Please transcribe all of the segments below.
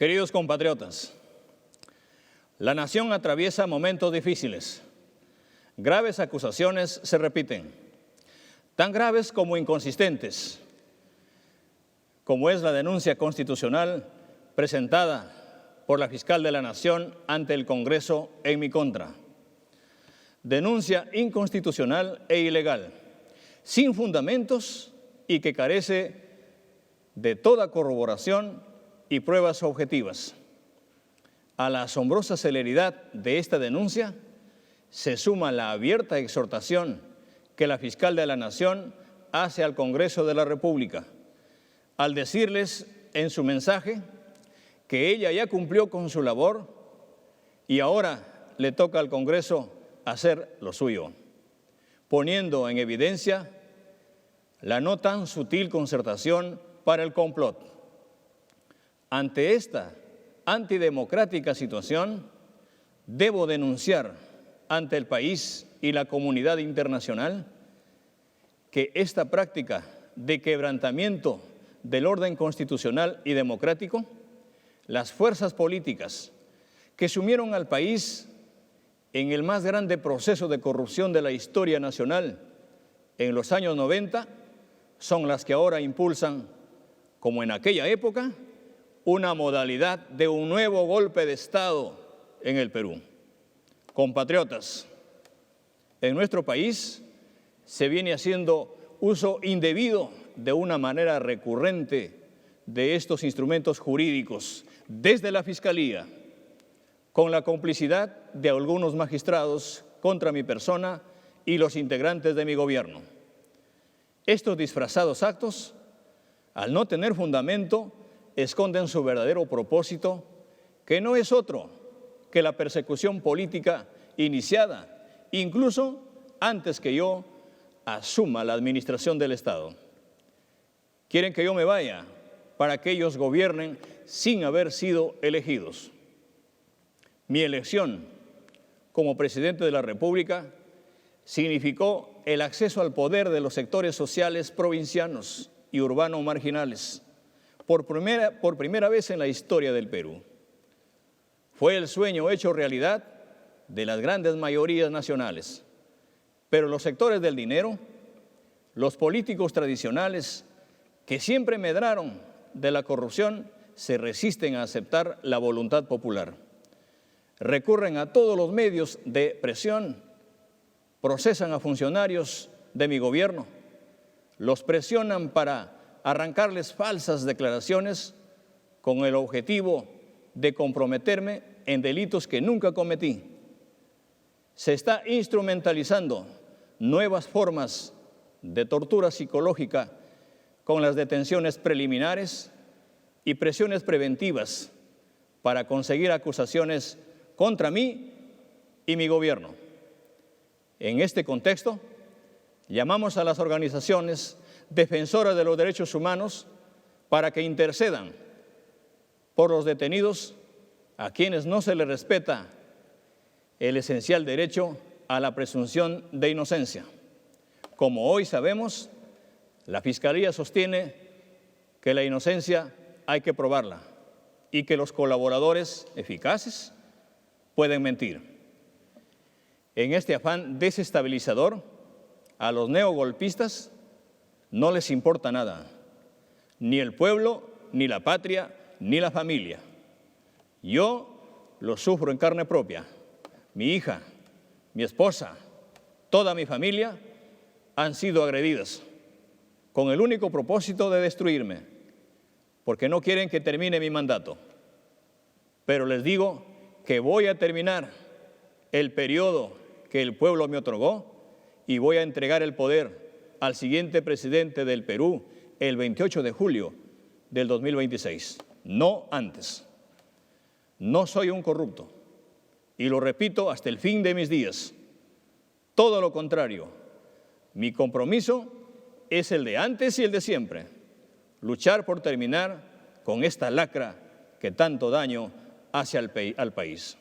Queridos compatriotas, la nación atraviesa momentos difíciles. Graves acusaciones se repiten, tan graves como inconsistentes, como es la denuncia constitucional presentada por la fiscal de la Nación ante el Congreso en mi contra. Denuncia inconstitucional e ilegal, sin fundamentos y que carece de toda corroboración y pruebas objetivas. A la asombrosa celeridad de esta denuncia se suma la abierta exhortación que la fiscal de la Nación hace al Congreso de la República, al decirles en su mensaje que ella ya cumplió con su labor y ahora le toca al Congreso hacer lo suyo, poniendo en evidencia la no tan sutil concertación para el complot. Ante esta antidemocrática situación, debo denunciar ante el país y la comunidad internacional que esta práctica de quebrantamiento del orden constitucional y democrático, las fuerzas políticas que sumieron al país en el más grande proceso de corrupción de la historia nacional en los años 90, son las que ahora impulsan, como en aquella época, una modalidad de un nuevo golpe de Estado en el Perú. Compatriotas, en nuestro país se viene haciendo uso indebido de una manera recurrente de estos instrumentos jurídicos desde la Fiscalía, con la complicidad de algunos magistrados contra mi persona y los integrantes de mi gobierno. Estos disfrazados actos, al no tener fundamento, esconden su verdadero propósito, que no es otro que la persecución política iniciada, incluso antes que yo asuma la administración del Estado. Quieren que yo me vaya para que ellos gobiernen sin haber sido elegidos. Mi elección como presidente de la República significó el acceso al poder de los sectores sociales provincianos y urbanos marginales, por primera vez en la historia del Perú. Fue el sueño hecho realidad de las grandes mayorías nacionales, pero los sectores del dinero, los políticos tradicionales que siempre medraron de la corrupción, se resisten a aceptar la voluntad popular. Recurren a todos los medios de presión, procesan a funcionarios de mi gobierno, los presionan para arrancarles falsas declaraciones con el objetivo de comprometerme en delitos que nunca cometí. Se está instrumentalizando nuevas formas de tortura psicológica con las detenciones preliminares y presiones preventivas para conseguir acusaciones contra mí y mi gobierno. En este contexto, llamamos a las organizaciones defensoras de los derechos humanos para que intercedan por los detenidos a quienes no se les respeta el esencial derecho a la presunción de inocencia. Como hoy sabemos, la Fiscalía sostiene que la inocencia hay que probarla y que los colaboradores eficaces pueden mentir. En este afán desestabilizador, a los neogolpistas no les importa nada, ni el pueblo, ni la patria, ni la familia. Yo lo sufro en carne propia. Mi hija, mi esposa, toda mi familia han sido agredidas con el único propósito de destruirme, porque no quieren que termine mi mandato. Pero les digo que voy a terminar el periodo que el pueblo me otorgó y voy a entregar el poder al siguiente presidente del Perú el 28 de julio del 2026, no antes. No soy un corrupto y lo repito hasta el fin de mis días. Todo lo contrario, mi compromiso es el de antes y el de siempre, luchar por terminar con esta lacra que tanto daño hace al país.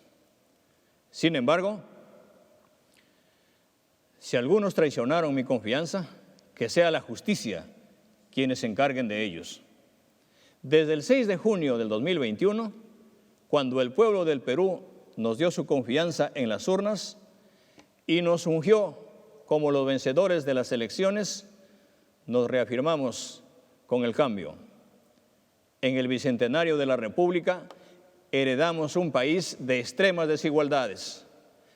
Sin embargo, si algunos traicionaron mi confianza, que sea la justicia quienes se encarguen de ellos. Desde el 6 de junio del 2021, cuando el pueblo del Perú nos dio su confianza en las urnas y nos ungió como los vencedores de las elecciones, nos reafirmamos con el cambio. En el bicentenario de la República heredamos un país de extremas desigualdades,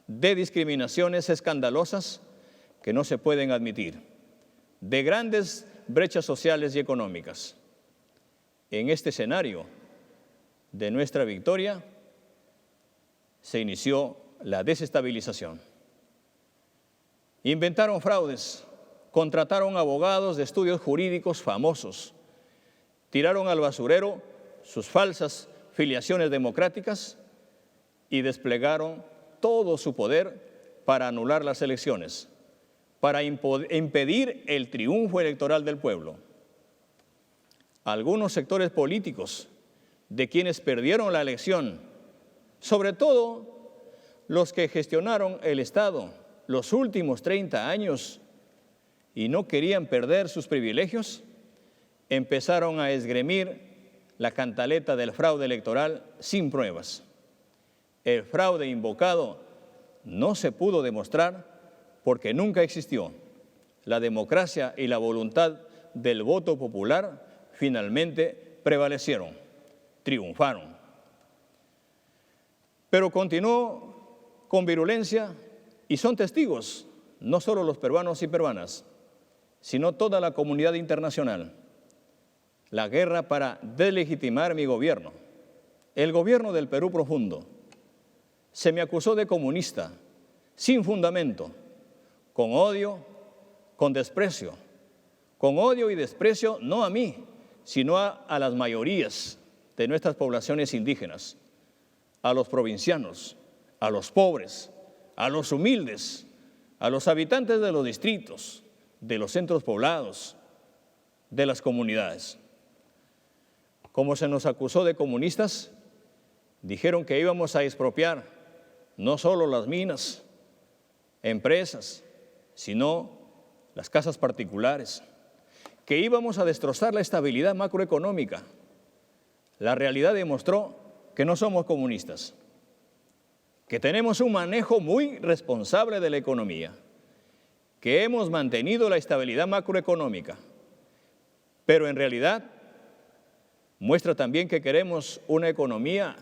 de discriminaciones escandalosas que no se pueden admitir, de grandes brechas sociales y económicas. En este escenario de nuestra victoria se inició la desestabilización. Inventaron fraudes, contrataron abogados de estudios jurídicos famosos, tiraron al basurero sus falsas filiaciones democráticas y desplegaron todo su poder para anular las elecciones, para impedir el triunfo electoral del pueblo. Algunos sectores políticos de quienes perdieron la elección, sobre todo los que gestionaron el Estado los últimos 30 años y no querían perder sus privilegios, empezaron a esgrimir la cantaleta del fraude electoral sin pruebas. El fraude invocado no se pudo demostrar porque nunca existió. La democracia y la voluntad del voto popular finalmente prevalecieron, triunfaron. Pero continuó con virulencia y son testigos no solo los peruanos y peruanas, sino toda la comunidad internacional. La guerra para deslegitimar mi gobierno, el gobierno del Perú profundo. Se me acusó de comunista, sin fundamento, con odio, con desprecio. Con odio y desprecio no a mí, sino a las mayorías de nuestras poblaciones indígenas, a los provincianos, a los pobres, a los humildes, a los habitantes de los distritos, de los centros poblados, de las comunidades. Como se nos acusó de comunistas, dijeron que íbamos a expropiar no solo las minas, empresas, sino las casas particulares, que íbamos a destrozar la estabilidad macroeconómica. La realidad demostró que no somos comunistas, que tenemos un manejo muy responsable de la economía, que hemos mantenido la estabilidad macroeconómica, pero en realidad muestra también que queremos una economía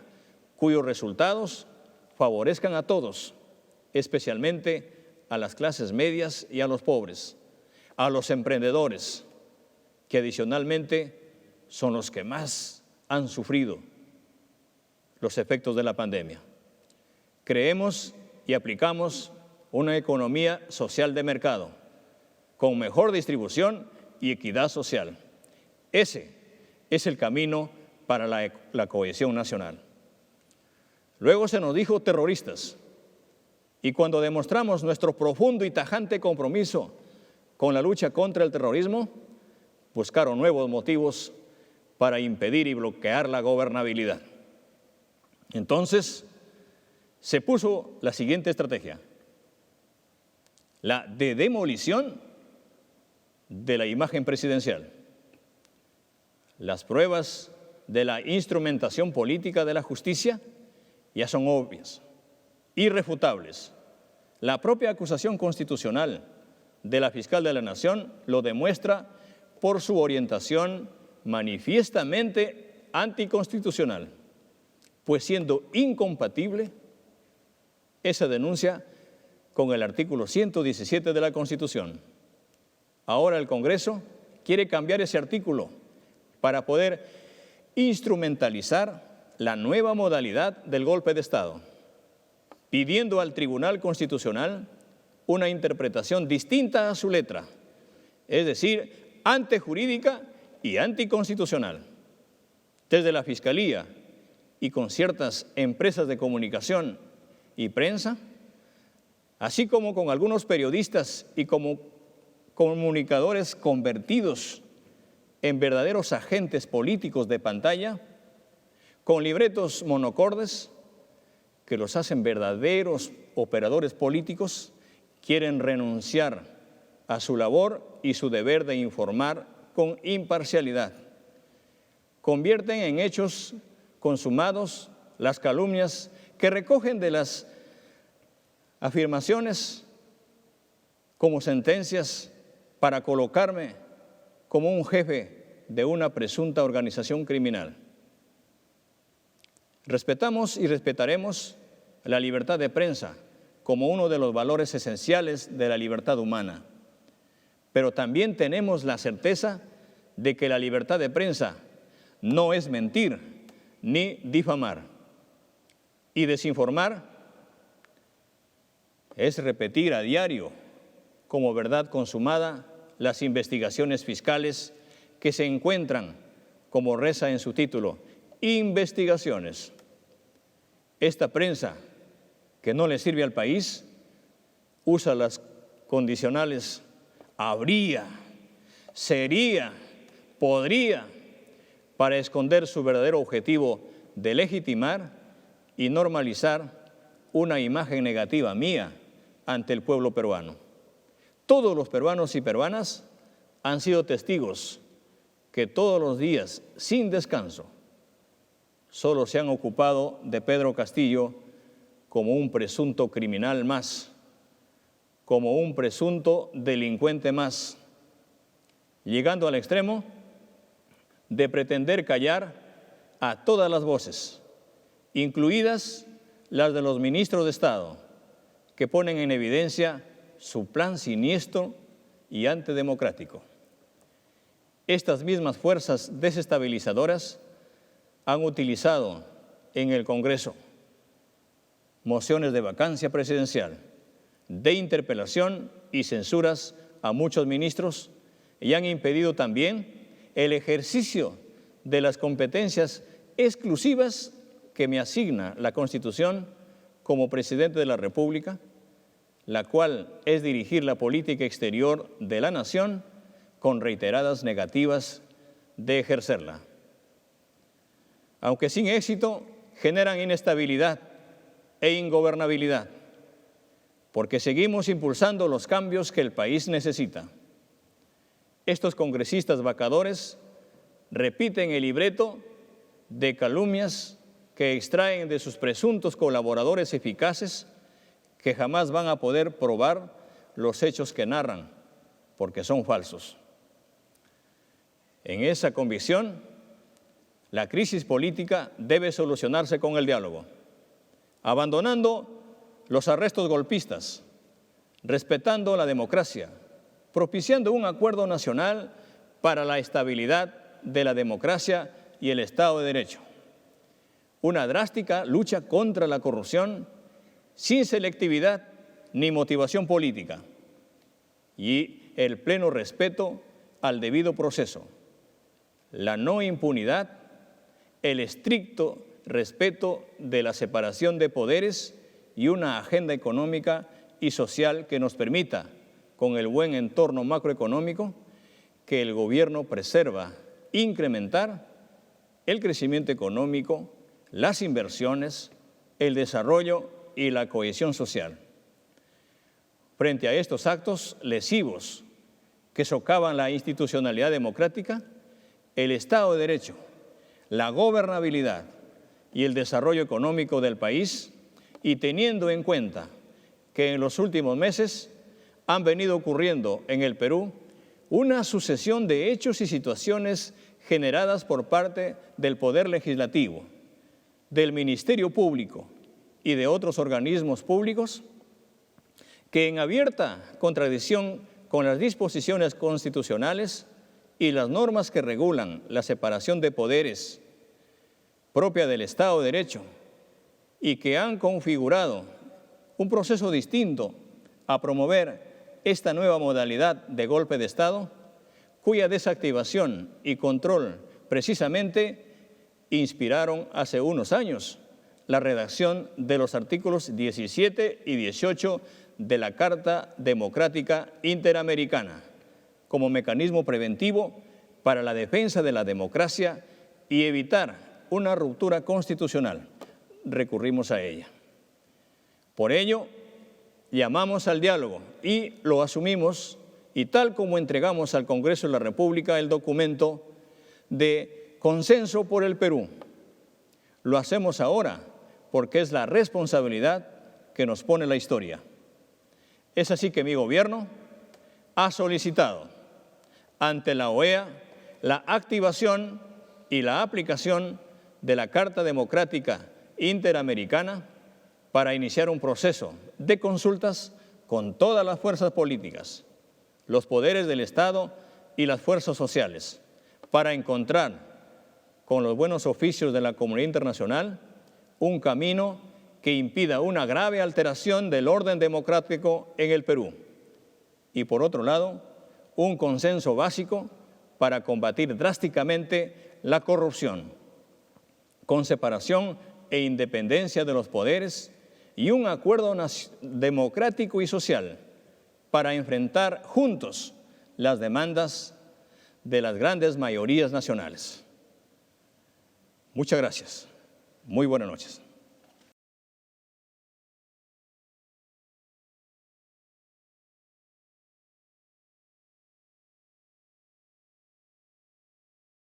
cuyos resultados favorezcan a todos, especialmente a las clases medias y a los pobres, a los emprendedores, que adicionalmente son los que más han sufrido los efectos de la pandemia. Creemos y aplicamos una economía social de mercado, con mejor distribución y equidad social. Ese es el camino para la cohesión nacional. Luego se nos dijo terroristas, y cuando demostramos nuestro profundo y tajante compromiso con la lucha contra el terrorismo, buscaron nuevos motivos para impedir y bloquear la gobernabilidad. Entonces, se puso la siguiente estrategia: la de demolición de la imagen presidencial. Las pruebas de la instrumentación política de la justicia ya son obvias, irrefutables. La propia acusación constitucional de la fiscal de la Nación lo demuestra por su orientación manifiestamente anticonstitucional, pues siendo incompatible esa denuncia con el artículo 117 de la Constitución. Ahora el Congreso quiere cambiar ese artículo para poder instrumentalizar la nueva modalidad del golpe de Estado, pidiendo al Tribunal Constitucional una interpretación distinta a su letra, es decir, antijurídica y anticonstitucional. Desde la Fiscalía y con ciertas empresas de comunicación y prensa, así como con algunos periodistas y como comunicadores convertidos en verdaderos agentes políticos de pantalla, con libretos monocordes que los hacen verdaderos operadores políticos, quieren renunciar a su labor y su deber de informar con imparcialidad. Convierten en hechos consumados las calumnias que recogen de las afirmaciones como sentencias para colocarme como un jefe de una presunta organización criminal. Respetamos y respetaremos la libertad de prensa como uno de los valores esenciales de la libertad humana, pero también tenemos la certeza de que la libertad de prensa no es mentir ni difamar, y desinformar es repetir a diario como verdad consumada las investigaciones fiscales que se encuentran, como reza en su título, investigaciones. Esta prensa que no le sirve al país usa las condicionales habría, sería, podría, para esconder su verdadero objetivo de legitimar y normalizar una imagen negativa mía ante el pueblo peruano. Todos los peruanos y peruanas han sido testigos que todos los días, sin descanso, solo se han ocupado de Pedro Castillo como un presunto criminal más, como un presunto delincuente más, llegando al extremo de pretender callar a todas las voces, incluidas las de los ministros de Estado, que ponen en evidencia su plan siniestro y antidemocrático. Estas mismas fuerzas desestabilizadoras han utilizado en el Congreso mociones de vacancia presidencial, de interpelación y censuras a muchos ministros, y han impedido también el ejercicio de las competencias exclusivas que me asigna la Constitución como presidente de la República, la cual es dirigir la política exterior de la nación con reiteradas negativas de ejercerla. Aunque sin éxito, generan inestabilidad e ingobernabilidad, porque seguimos impulsando los cambios que el país necesita. Estos congresistas vacadores repiten el libreto de calumnias que extraen de sus presuntos colaboradores eficaces, que jamás van a poder probar los hechos que narran, porque son falsos. En esa convicción, la crisis política debe solucionarse con el diálogo, abandonando los arrestos golpistas, respetando la democracia, propiciando un acuerdo nacional para la estabilidad de la democracia y el Estado de Derecho. Una drástica lucha contra la corrupción sin selectividad ni motivación política, y el pleno respeto al debido proceso, la no impunidad, el estricto respeto de la separación de poderes y una agenda económica y social que nos permita, con el buen entorno macroeconómico, que el gobierno preserva, incrementar el crecimiento económico, las inversiones, el desarrollo y la cohesión social. Frente a estos actos lesivos que socavan la institucionalidad democrática, el Estado de Derecho, la gobernabilidad y el desarrollo económico del país, y teniendo en cuenta que en los últimos meses han venido ocurriendo en el Perú una sucesión de hechos y situaciones generadas por parte del Poder Legislativo, del Ministerio Público y de otros organismos públicos, que en abierta contradicción con las disposiciones constitucionales y las normas que regulan la separación de poderes propia del Estado de Derecho, y que han configurado un proceso distinto a promover esta nueva modalidad de golpe de Estado, cuya desactivación y control precisamente inspiraron hace unos años la redacción de los artículos 17 y 18 de la Carta Democrática Interamericana, como mecanismo preventivo para la defensa de la democracia y evitar una ruptura constitucional. Recurrimos a ella. Por ello, llamamos al diálogo y lo asumimos, y tal como entregamos al Congreso de la República el documento de Consenso por el Perú, lo hacemos ahora porque es la responsabilidad que nos pone la historia. Es así que mi gobierno ha solicitado ante la OEA la activación y la aplicación de la Carta Democrática Interamericana para iniciar un proceso de consultas con todas las fuerzas políticas, los poderes del Estado y las fuerzas sociales, para encontrar con los buenos oficios de la comunidad internacional un camino que impida una grave alteración del orden democrático en el Perú y, por otro lado, un consenso básico para combatir drásticamente la corrupción, con separación e independencia de los poderes y un acuerdo democrático y social para enfrentar juntos las demandas de las grandes mayorías nacionales. Muchas gracias. Muy buenas noches.